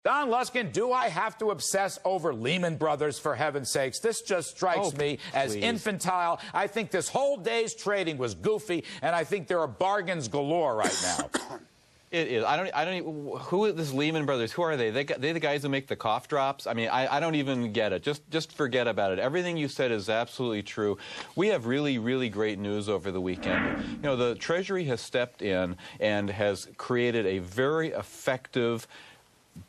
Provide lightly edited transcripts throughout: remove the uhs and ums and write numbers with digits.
Don Luskin, do I have to obsess over Lehman Brothers, for heaven's sakes? This just strikes me as infantile. I think this whole day's trading was goofy, and I think there are bargains galore right now. It is. I don't even, who are this Lehman Brothers? Who are they? They the guys who make the cough drops? I mean, I don't even get it. Just forget about it. Everything you said is absolutely true. We have really, really great news over the weekend. You know, the Treasury has stepped in and has created a very effective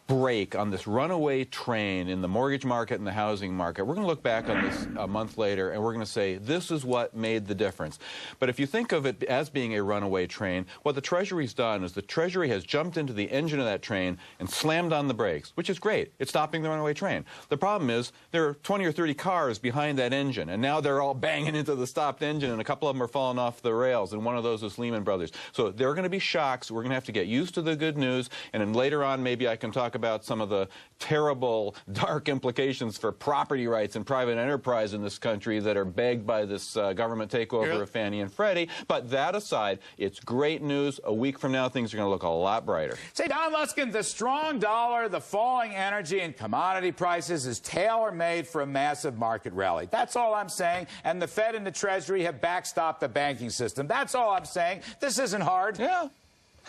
break on this runaway train in the mortgage market and the housing market. We're going to look back on this a month later, and we're going to say this is what made the difference. But if you think of it as being a runaway train, what the Treasury's done is the Treasury has jumped into the engine of that train and slammed on the brakes, which is great. It's stopping the runaway train. The problem is there are 20 or 30 cars behind that engine, and now they're all banging into the stopped engine, and a couple of them are falling off the rails, and one of those is Lehman Brothers. So there are going to be shocks. We're going to have to get used to the good news, and then later on maybe I can talk about some of the terrible, dark implications for property rights and private enterprise in this country that are begged by this government takeover of Fannie and Freddie. But that aside, it's great news. A week from now, things are going to look a lot brighter. Say, Don Luskin, the strong dollar, the falling energy and commodity prices is tailor-made for a massive market rally. That's all I'm saying. And the Fed and the Treasury have backstopped the banking system. That's all I'm saying. This isn't hard. Yeah.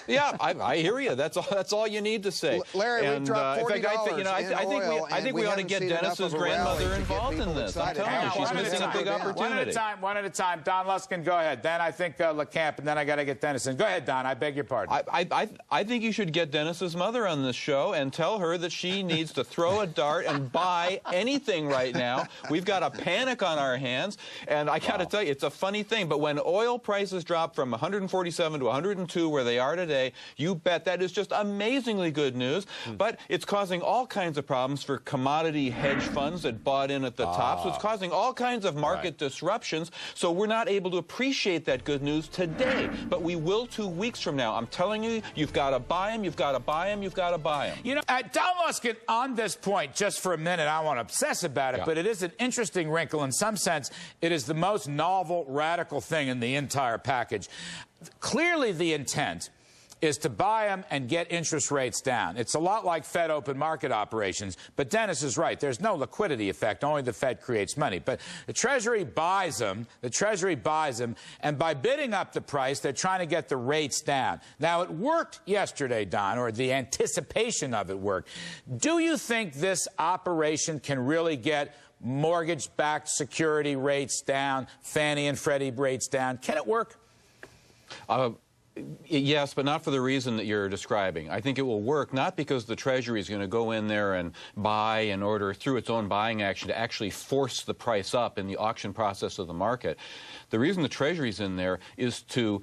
Yeah, I hear you. That's all you need to say. Larry, we dropped $40 I think we ought to get Dennis's grandmother involved in this. I'm telling you, she's missing a big opportunity. One at a time. Don Luskin, go ahead. Then I think LeCamp, and then I got to get Dennis in. Go ahead, Don. I beg your pardon. I think you should get Dennis's mother on this show and tell her that she needs to throw a dart and buy anything right now. We've got a panic on our hands, and I got to tell you, it's a funny thing, but when oil prices drop from 147 to 102 where they are today, you bet that is just amazingly good news. But it's causing all kinds of problems for commodity hedge funds that bought in at the top. So it's causing all kinds of market disruptions. So we're not able to appreciate that good news today. But we will 2 weeks from now. I'm telling you, you've got to buy them, you've got to buy them, you've got to buy them. You know, Don Luskin, on this point, just for a minute, I want to obsess about it, but it is an interesting wrinkle. In some sense, it is the most novel, radical thing in the entire package. Clearly, the intent is to buy them and get interest rates down. It's a lot like Fed open market operations, but Dennis is right. There's no liquidity effect. Only the Fed creates money. But the Treasury buys them. The Treasury buys them, and by bidding up the price, they're trying to get the rates down. Now, it worked yesterday, Don, or the anticipation of it worked. Do you think this operation can really get mortgage-backed security rates down, Fannie and Freddie rates down? Can it work? Yes, but not for the reason that you're describing. I think it will work not because the Treasury is going to go in there and buy in order, through its own buying action, to actually force the price up in the auction process of the market. The reason the Treasury's in there is to,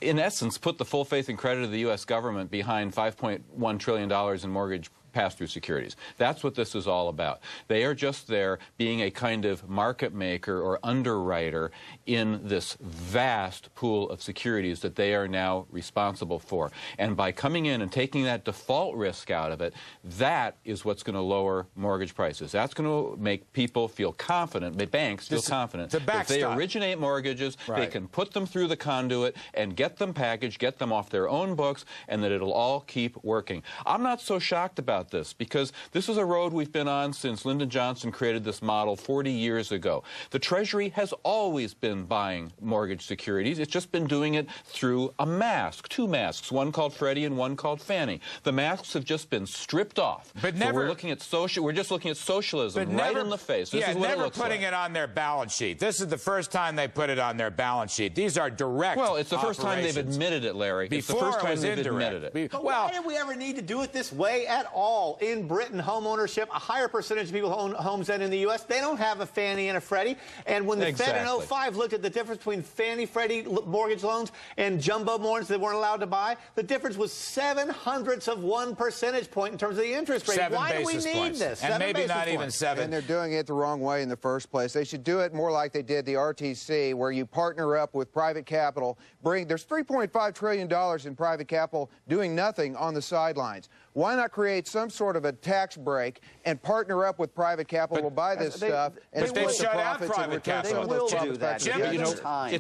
in essence, put the full faith and credit of the U.S. government behind $5.1 trillion in mortgage pass-through securities. That's what this is all about. They are just there being a kind of market maker or underwriter in this vast pool of securities that they are now responsible for. And by coming in and taking that default risk out of it, that is what's going to lower mortgage prices. That's going to make people feel confident, make banks feel confident that if they originate mortgages, they can put them through the conduit and get them packaged, get them off their own books, and that it'll all keep working. I'm not so shocked about this, because this is a road we've been on since Lyndon Johnson created this model 40 years ago. The Treasury has always been buying mortgage securities. It's just been doing it through a mask, two masks, one called Freddie and one called Fannie. The masks have just been stripped off. But never, so we're just looking at socialism right in the face. This is what never it looks putting it on their balance sheet. This is the first time they put it on their balance sheet. These are direct Well, it's the first time they've admitted it, Larry. It's the first time they've admitted it. But why did we ever need to do it this way at all? In Britain, home ownership, a higher percentage of people own homes than in the U.S. They don't have a Fannie and a Freddie. And when the Fed in 05 looked at the difference between Fannie, Freddie mortgage loans and jumbo mortgages they weren't allowed to buy, the difference was 0.07 of 1 percentage point in terms of the interest rate. Why do we need this? And maybe not even 7. And they're doing it the wrong way in the first place. They should do it more like they did the RTC, where you partner up with private capital. There's $3.5 trillion in private capital doing nothing on the sidelines. Why not create some sort of a tax break and partner up with private capital to buy this stuff and they split the shut out profits and private return capital. some of They will those do that. profits back to the Time.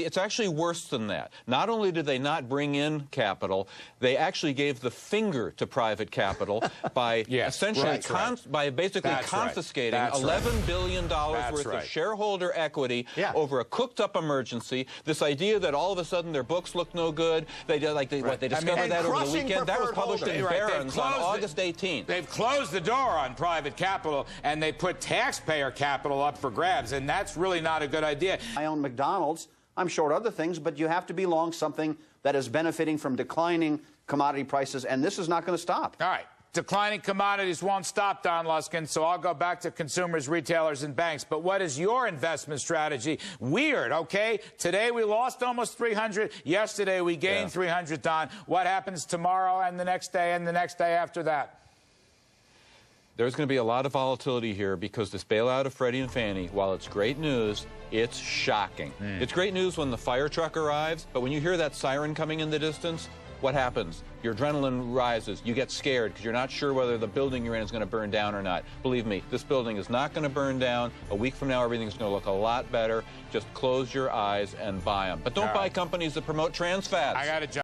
It's actually worse than that. Not only did they not bring in capital, they actually gave the finger to private capital by essentially by basically confiscating $11 billion worth of shareholder equity over a cooked-up emergency. This idea that all of a sudden their books look no good. They did they discovered that over the weekend. That was published in Barron's on August 18th. They've closed the door on private capital, and they put taxpayer capital up for grabs, and that's really not a good idea. I own McDonald's. I'm short other things, but you have to be long something that is benefiting from declining commodity prices, and this is not going to stop. All right. Declining commodities won't stop, Don Luskin, so I'll go back to consumers, retailers, and banks. But what is your investment strategy? Weird, okay? Today we lost almost 300. Yesterday we gained 300, Don. What happens tomorrow and the next day and the next day after that? There's going to be a lot of volatility here because this bailout of Freddie and Fannie, while it's great news, it's shocking. It's great news when the fire truck arrives, but when you hear that siren coming in the distance, what happens? Your adrenaline rises. You get scared because you're not sure whether the building you're in is going to burn down or not. Believe me, this building is not going to burn down. A week from now, everything's going to look a lot better. Just close your eyes and buy them. But don't buy companies that promote trans fats. I got to jump.